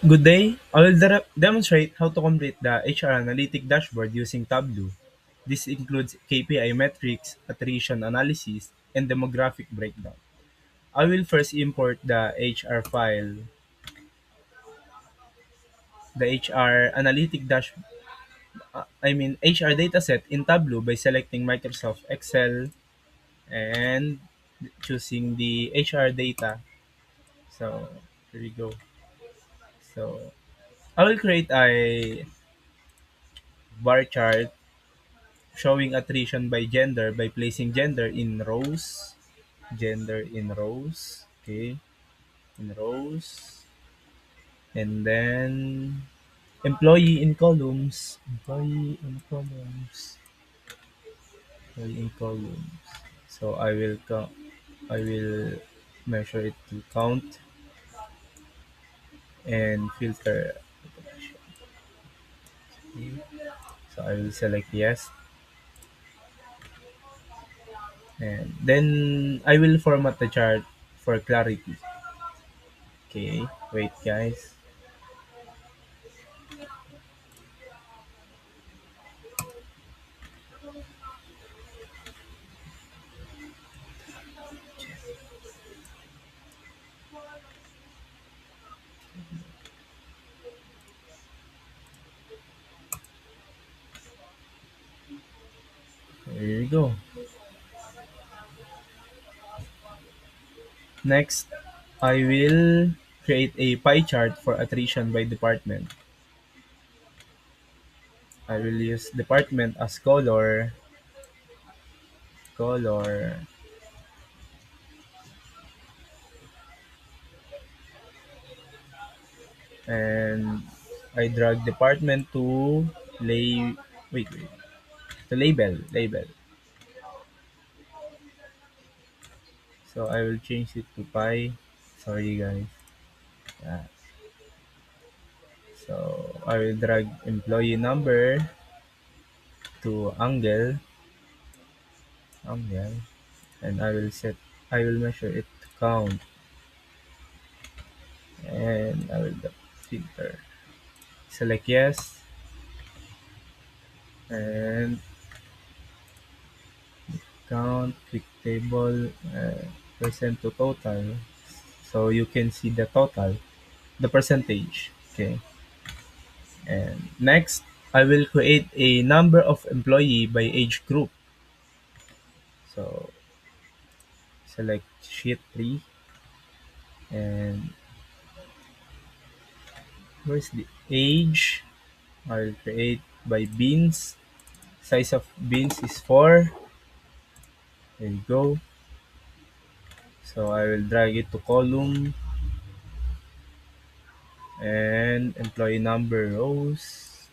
Good day. I will demonstrate how to complete the HR Analytic dashboard using Tableau. This includes KPI metrics, attrition analysis, and demographic breakdown. I will first import the HR file, the HR Analytic HR dataset in Tableau by selecting Microsoft Excel and choosing the HR data. So here we go. So I will create a bar chart showing attrition by gender by placing gender in rows, okay, in rows, and then employee in columns. So I will measure it to count and filter. Okay. So I will select yes, and then I will format the chart for clarity. Okay, wait guys. Here we go. Next, I will create a pie chart for attrition by department. I will use department as color, and I drag department to lay, wait, to label. So I will change it to pie. Sorry guys. Yeah. So I will drag employee number to angle, and I will measure it to count, and I will filter. Select yes, and count, click table, percent to total. So you can see the total, the percentage. Okay. And next, I will create a number of employee by age group. So select sheet 3, and where's the age? I will create by beans. Size of beans is 4. There you go. So I will drag it to column and employee number rows,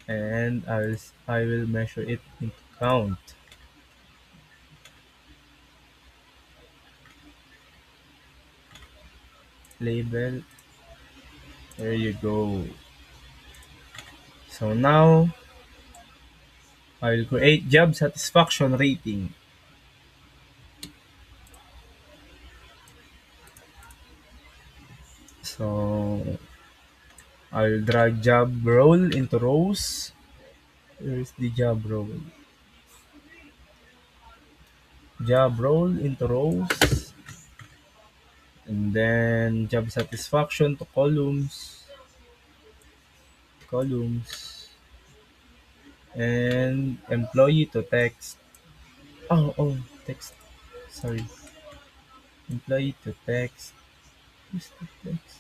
and I will measure it into count. Label. There you go. So now I will create job satisfaction rating. So I will drag job role into rows. Where is the job role? Job role into rows, and then job satisfaction to columns, and employee to text. Oh, text. Sorry, employee to text. Who's the text?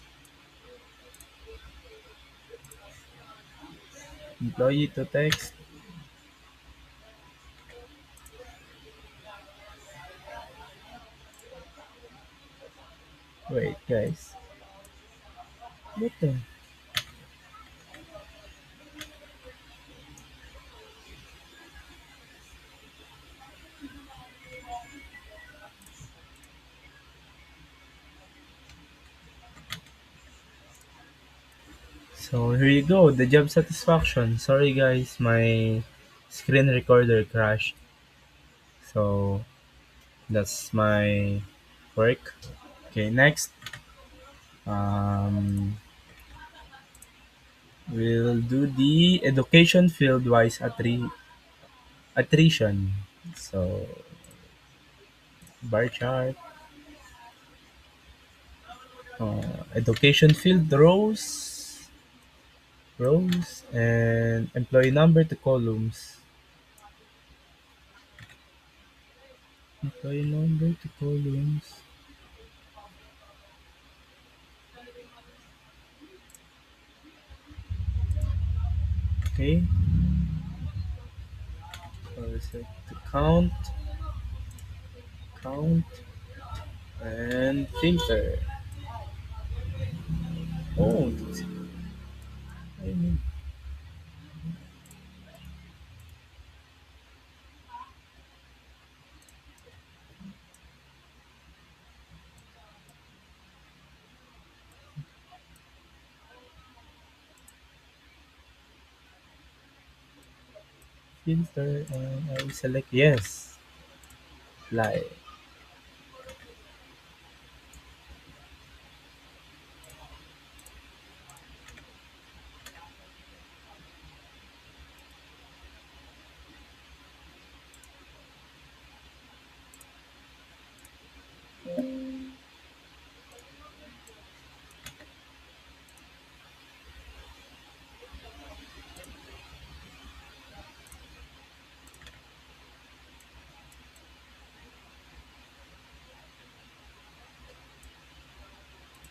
Employee to text. Wait, guys. What the? So here you go, the job satisfaction. Sorry guys, my screen recorder crashed. So that's my work. Okay, next. Um, we'll do the education field wise attrition. So bar chart, education field rows, and employee number to columns. Employee number to columns. Okay. So set to count, and filter. Oh, I mean, filter, and I will select yes. Apply.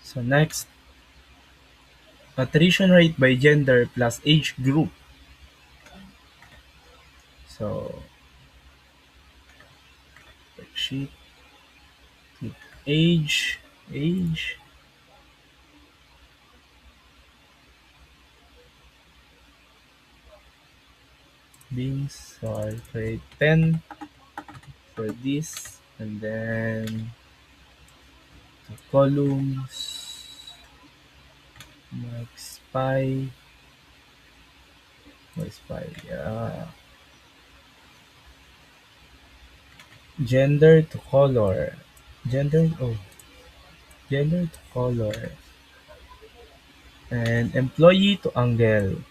So next, attrition rate by gender plus age group. So worksheet, click age, beings. So I'll create 10 for this, and then the columns, max pi, max pi, yeah. Gender to color, gender, oh, gender to color, and employee to angle.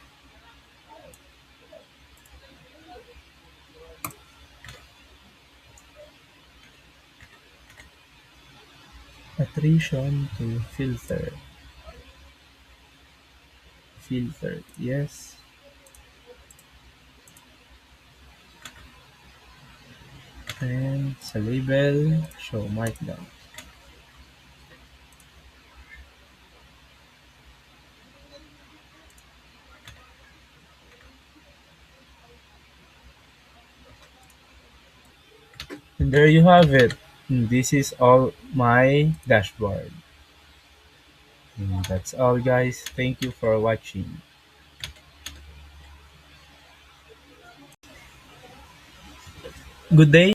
Attrition to filter, yes. And sa label, show markdown. And there you have it. This is all my dashboard. And that's all, guys. Thank you for watching. Good day.